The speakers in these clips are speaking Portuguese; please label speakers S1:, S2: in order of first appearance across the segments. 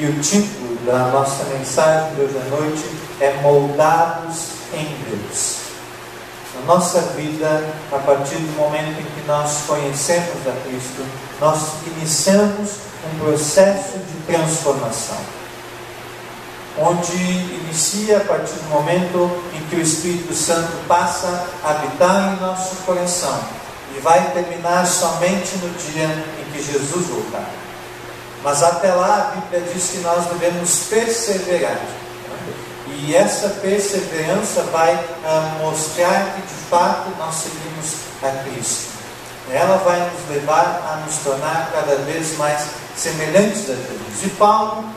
S1: E o título da nossa mensagem de hoje à noite é Moldados em Deus. Na nossa vida, a partir do momento em que nós conhecemos a Cristo, nós iniciamos um processo de transformação, onde inicia a partir do momento em que o Espírito Santo passa a habitar em nosso coração e vai terminar somente no dia em que Jesus voltar. Mas até lá a Bíblia diz que nós devemos perseverar. E essa perseverança vai mostrar que de fato nós seguimos a Cristo. Ela vai nos levar a nos tornar cada vez mais semelhantes a Jesus. E Paulo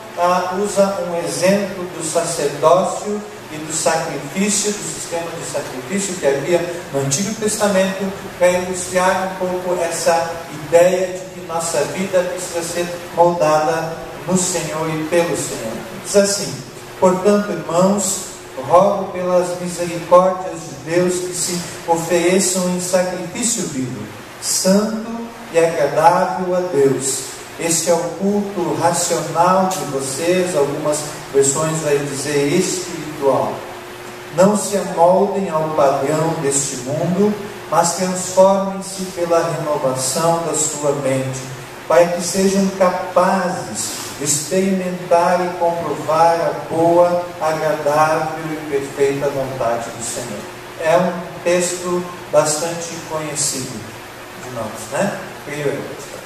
S1: usa um exemplo do sacerdócio e do sacrifício, do sistema de sacrifício que havia no Antigo Testamento, para ilustrar um pouco essa ideia de que nossa vida precisa ser moldada no Senhor e pelo Senhor. Diz assim: portanto, irmãos, rogo pelas misericórdias de Deus que se ofereçam em sacrifício vivo, santo e agradável a Deus. Este é o culto racional de vocês. Algumas versões vai dizer espiritual. Não se amoldem ao padrão deste mundo, mas transformem-se pela renovação da sua mente, para que sejam capazes de experimentar e comprovar a boa, agradável e perfeita vontade do Senhor. É um texto bastante conhecido de nós, né?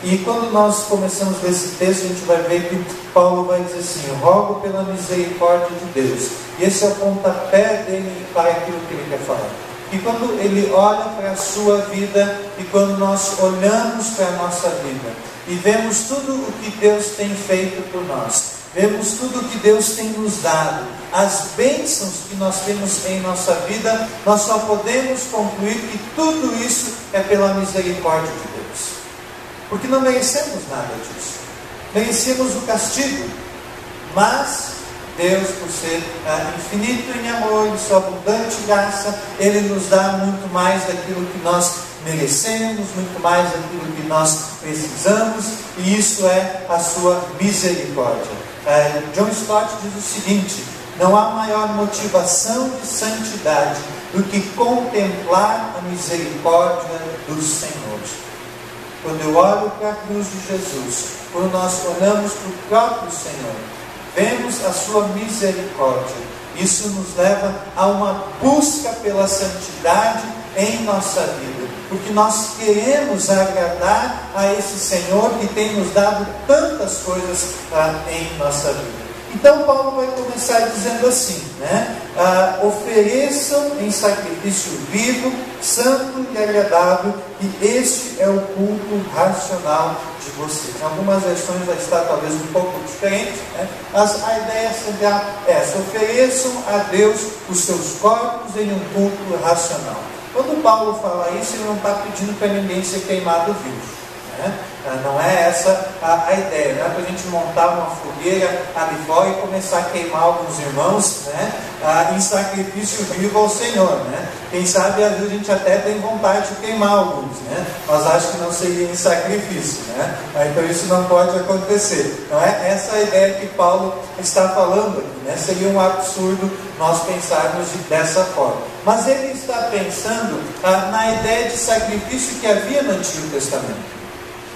S1: E quando nós começamos a ler esse texto, a gente vai ver que Paulo vai dizer assim: rogo pela misericórdia de Deus. E esse é o pontapé dele para aquilo que ele quer falar. E quando ele olha para a sua vida, e quando nós olhamos para a nossa vida, e vemos tudo o que Deus tem feito por nós, vemos tudo o que Deus tem nos dado, as bênçãos que nós temos em nossa vida, nós só podemos concluir que tudo isso é pela misericórdia de Deus. Porque não merecemos nada disso. Merecemos o castigo. Mas Deus, por ser infinito em amor, em sua abundante graça, Ele nos dá muito mais daquilo que nós merecemos, muito mais daquilo que nós precisamos, e isso é a sua misericórdia. John Stott diz o seguinte: não há maior motivação de santidade do que contemplar a misericórdia do Senhor. Quando eu olho para a cruz de Jesus, quando nós olhamos para o próprio Senhor, vemos a sua misericórdia. Isso nos leva a uma busca pela santidade em nossa vida, porque nós queremos agradar a esse Senhor que tem nos dado tantas coisas em nossa vida. Então Paulo vai começar dizendo assim, né? Ofereçam em sacrifício vivo, santo e agradável, e este é o culto racional de vocês. Em algumas versões vai estar talvez um pouco diferente, né? Mas a ideia será essa: ofereçam a Deus os seus corpos em um culto racional. Quando Paulo fala isso, ele não está pedindo para ninguém ser queimado vivo. Não é essa a ideia, não é para a gente montar uma fogueira ali fora e começar a queimar alguns irmãos, né, em sacrifício vivo ao Senhor, né? Quem sabe às vezes a gente até tem vontade de queimar alguns, né? Mas acho que não seria em sacrifício, né? Então isso não pode acontecer. Não é essa a ideia que Paulo está falando aqui, né? Seria um absurdo nós pensarmos dessa forma. Mas ele está pensando na ideia de sacrifício que havia no Antigo Testamento.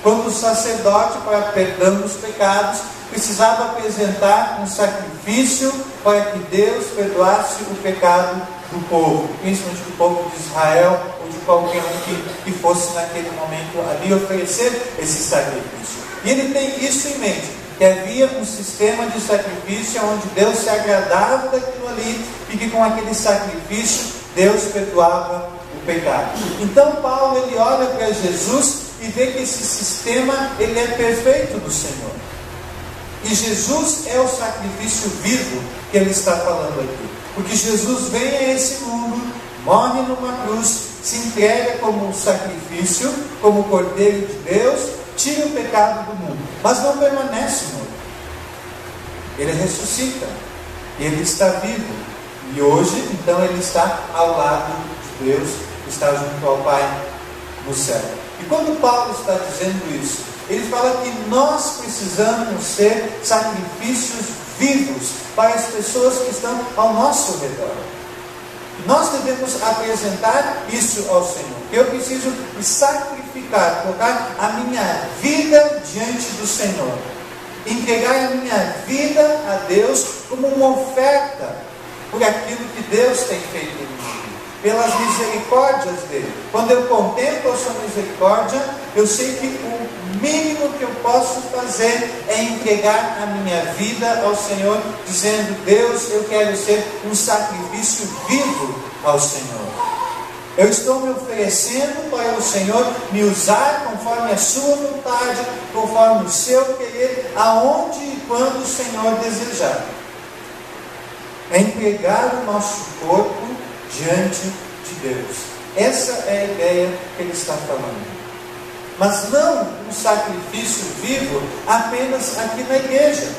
S1: Quando o sacerdote, para perdão dos pecados, precisava apresentar um sacrifício para que Deus perdoasse o pecado do povo, principalmente do povo de Israel, ou de qualquer um que fosse naquele momento ali oferecer esse sacrifício. E ele tem isso em mente, que havia um sistema de sacrifício onde Deus se agradava daquilo ali, e que com aquele sacrifício Deus perdoava o pecado. Então Paulo, ele olha para Jesus e vê que esse sistema, ele é perfeito do Senhor. E Jesus é o sacrifício vivo que ele está falando aqui. Porque Jesus vem a esse mundo, morre numa cruz, se entrega como um sacrifício, como Cordeiro de Deus, tira o pecado do mundo. Mas não permanece morto. Ele ressuscita. Ele está vivo. E hoje, então, ele está ao lado de Deus, está junto ao Pai no céu. E quando Paulo está dizendo isso, ele fala que nós precisamos ser sacrifícios vivos para as pessoas que estão ao nosso redor. Nós devemos apresentar isso ao Senhor. Eu preciso me sacrificar, colocar a minha vida diante do Senhor. Entregar a minha vida a Deus como uma oferta por aquilo que Deus tem feito em mim, pelas misericórdias dele. Quando eu contemplo a sua misericórdia, eu sei que o mínimo que eu posso fazer é entregar a minha vida ao Senhor, dizendo: Deus, eu quero ser um sacrifício vivo ao Senhor. Eu estou me oferecendo para o Senhor me usar conforme a sua vontade, conforme o seu querer, aonde e quando o Senhor desejar. É entregar o nosso corpo diante de Deus. Essa é a ideia que ele está falando. Mas não um sacrifício vivo apenas aqui na igreja.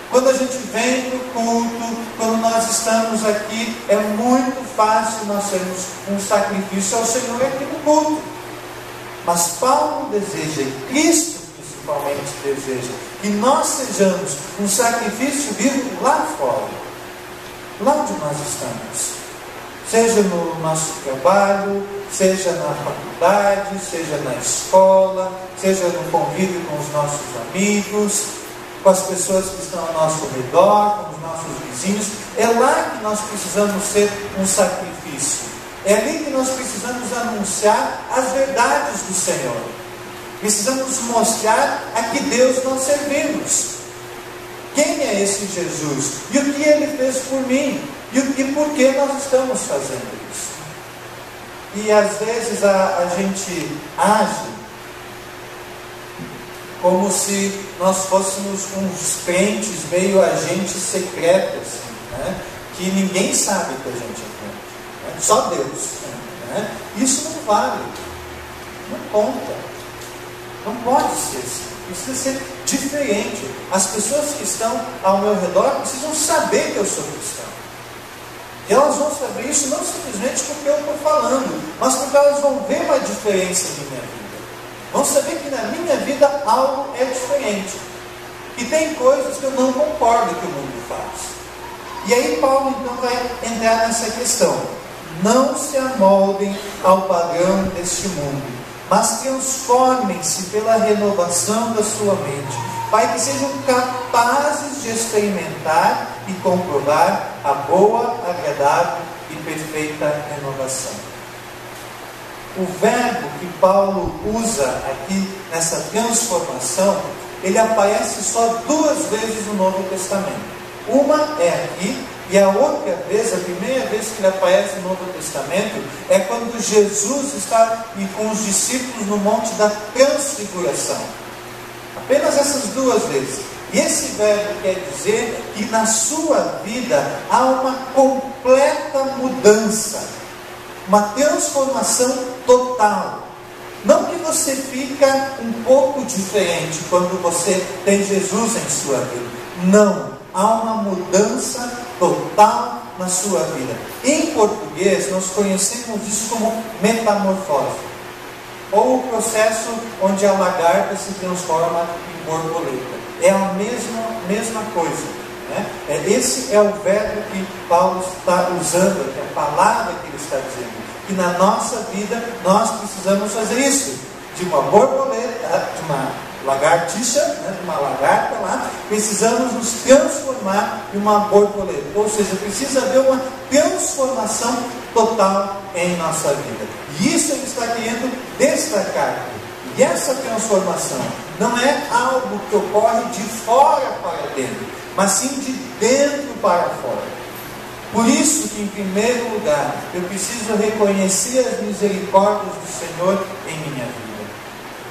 S1: Quando a gente vem para o culto, quando nós estamos aqui, é muito fácil nós sermos um sacrifício ao Senhor aqui no culto. Mas Paulo deseja, e Cristo principalmente deseja, que nós sejamos um sacrifício vivo lá fora, lá onde nós estamos. Seja no nosso trabalho, seja na faculdade, seja na escola, seja no convívio com os nossos amigos, com as pessoas que estão ao nosso redor, com os nossos vizinhos. É lá que nós precisamos ser um sacrifício. É ali que nós precisamos anunciar as verdades do Senhor. Precisamos mostrar a que Deus nós servimos. Quem é esse Jesus? E o que Ele fez por mim? E por que nós estamos fazendo isso? E às vezes a gente age como se nós fôssemos uns crentes meio agentes secretos, né? Que ninguém sabe que a gente é crente, né? Só Deus, né? Isso não vale, não conta, não pode ser assim. Precisa ser diferente. As pessoas que estão ao meu redor precisam saber que eu sou cristão. E elas vão saber isso não simplesmente porque eu estou falando, mas porque elas vão ver uma diferença em minha vida. Vão saber que na minha vida algo é diferente. E tem coisas que eu não concordo que o mundo faz. E aí Paulo então vai entrar nessa questão. Não se amoldem ao padrão deste mundo, mas transformem-se pela renovação da sua mente, para que sejam capazes de experimentar e comprovar a boa, agradável e perfeita renovação. O verbo que Paulo usa aqui nessa transformação, ele aparece só 2 vezes no Novo Testamento. Uma é aqui, e a outra vez, a primeira vez que ele aparece no Novo Testamento, é quando Jesus está com os discípulos no Monte da Transfiguração. Apenas essas 2 vezes. E esse verbo quer dizer que na sua vida há uma completa mudança, uma transformação total. Não que você fica um pouco diferente quando você tem Jesus em sua vida. Não. Há uma mudança total na sua vida. Em português, nós conhecemos isso como metamorfose, ou o processo onde a lagarta se transforma em borboleta. É a mesma coisa, né? Esse é o verbo que Paulo está usando, é a palavra que ele está dizendo. Que na nossa vida nós precisamos fazer isso. De uma borboleta, de uma lagartixa, né, de uma lagarta lá, precisamos nos transformar em uma borboleta. Ou seja, precisa haver uma transformação total em nossa vida. E isso ele está querendo destacar. E essa transformação não é algo que ocorre de fora para dentro, mas sim de dentro para fora. Por isso que, em primeiro lugar, eu preciso reconhecer as misericórdias do Senhor em minha vida.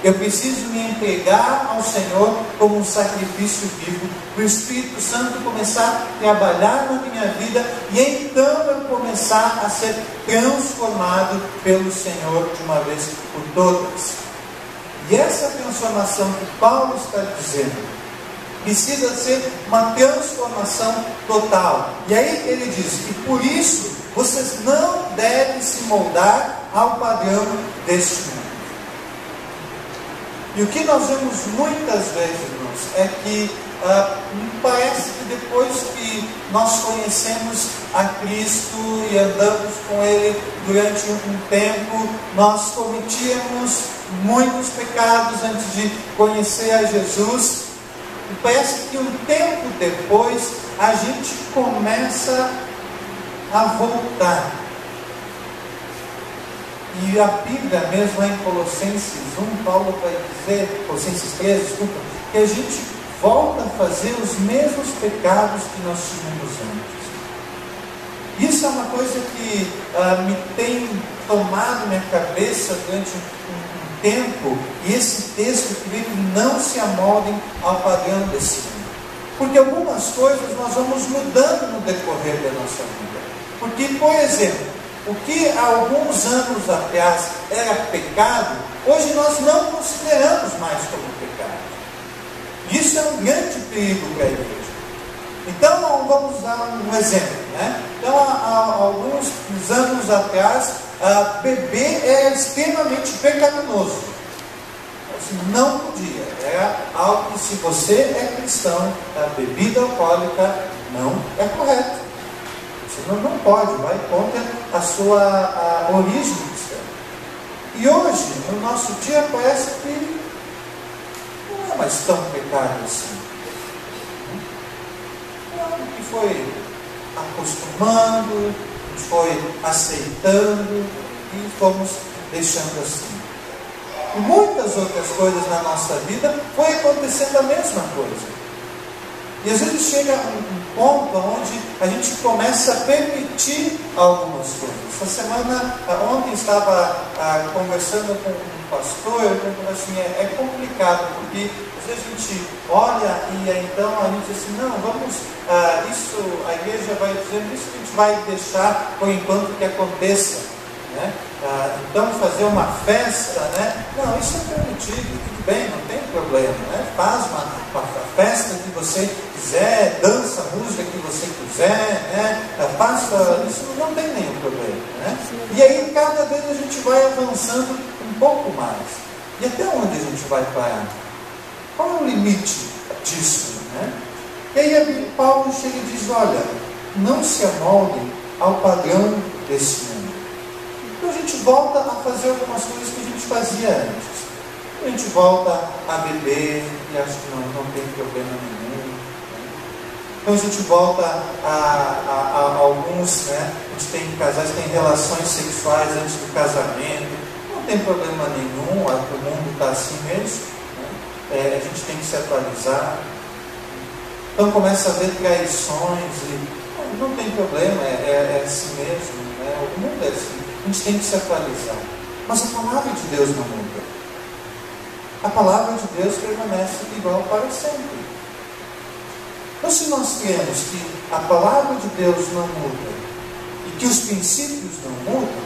S1: Eu preciso me entregar ao Senhor como um sacrifício vivo, para o Espírito Santo começar a trabalhar na minha vida, e então eu começar a ser transformado pelo Senhor de uma vez por todas. E essa transformação que Paulo está dizendo, precisa ser uma transformação total. E aí ele diz que por isso vocês não devem se moldar ao padrão deste mundo. E o que nós vemos muitas vezes, irmãos, é que parece que depois que nós conhecemos a Cristo e andamos com Ele durante um tempo, nós cometíamos muitos pecados antes de conhecer a Jesus. E parece que um tempo depois a gente começa a voltar. E a Bíblia mesmo, lá em Colossenses 1, Paulo vai dizer, Colossenses 3, desculpa, que a gente volta a fazer os mesmos pecados que nós tínhamos antes. Isso é uma coisa que me tem tomado minha cabeça durante um tempo, e esse texto que diz que não se amoldem ao padrão desse mundo. Porque algumas coisas nós vamos mudando no decorrer da nossa vida. Porque, por exemplo, o que há alguns anos atrás era pecado, hoje nós não consideramos mais como pecado. Isso é um grande perigo para a igreja. Então, vamos dar um exemplo, né? Então, há alguns anos atrás, beber era extremamente pecaminoso. Assim, não podia. Era algo que, se você é cristão, a bebida alcoólica não é correta. Você não pode, vai contra a sua origem cristã. E hoje, no nosso dia, parece que não é mais tão pecado assim. É algo que foi acostumando, a gente foi aceitando e fomos deixando assim. E muitas outras coisas na nossa vida foi acontecendo a mesma coisa. E às vezes chega um ponto onde a gente começa a permitir algumas coisas. Essa semana, ontem estava conversando com um pastor, eu falei assim, é complicado, porque às vezes a gente olha e então a gente diz assim, não, vamos, isso, a igreja vai dizendo, isso a gente vai deixar por enquanto que aconteça. Né? Então fazer uma festa, né? Não, isso é permitido, tudo bem, não tem problema, né? Faz uma festa que você quiser, dança a música que você quiser, né? Faça, isso não tem nenhum problema, né? E aí cada vez a gente vai avançando um pouco mais. E até onde a gente vai parar? Qual é o limite disso, né? E aí Paulo chega e diz, olha, não se amoldem ao padrão desse mundo. Então a gente volta a fazer algumas coisas que a gente fazia antes. A gente volta a beber, e acho que não tem problema nenhum. Né? Então a gente volta a alguns, né? A gente tem casais que têm relações sexuais antes do casamento. Não tem problema nenhum, o mundo está assim mesmo. Né? A gente tem que se atualizar. Então começa a haver traições e não tem problema, é assim mesmo. Né? O mundo é assim. A gente tem que se atualizar. Mas a palavra de Deus não muda. A palavra de Deus permanece igual para sempre. Então, se nós cremos que a palavra de Deus não muda e que os princípios não mudam,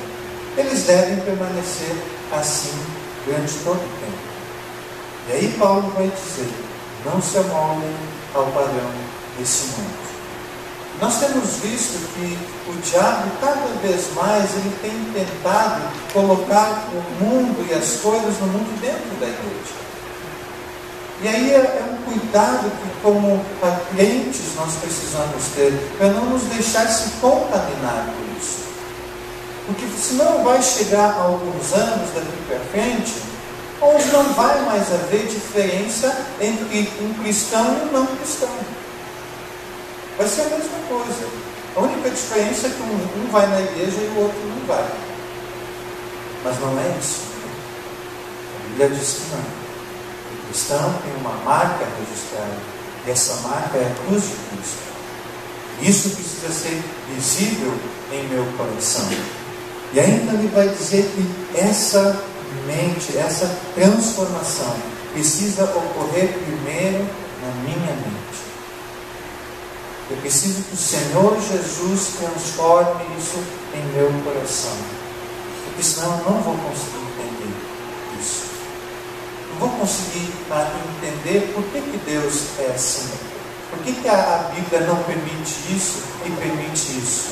S1: eles devem permanecer assim durante todo o tempo. E aí Paulo vai dizer, não se amoldem ao padrão desse mundo. Nós temos visto que o diabo, cada vez mais, ele tem tentado colocar o mundo e as coisas no mundo dentro da igreja. E aí é um cuidado que, como crentes, nós precisamos ter, para não nos deixar se contaminar por isso. Porque senão vai chegar a alguns anos daqui para frente, onde não vai mais haver diferença entre um cristão e um não cristão. Vai ser a mesma coisa. A única diferença é que um vai na igreja e o outro não vai. Mas não é isso. A Bíblia diz que não. O cristão tem uma marca registrada. E essa marca é a cruz de Cristo. Isso precisa ser visível em meu coração. E ainda ele vai dizer que essa mente, essa transformação precisa ocorrer primeiro na minha mente. Eu preciso que o Senhor Jesus transforme isso em meu coração. Porque senão eu não vou conseguir entender isso. Não vou conseguir entender por que Deus é assim. Por que a Bíblia não permite isso e permite isso.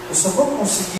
S1: Eu só vou conseguir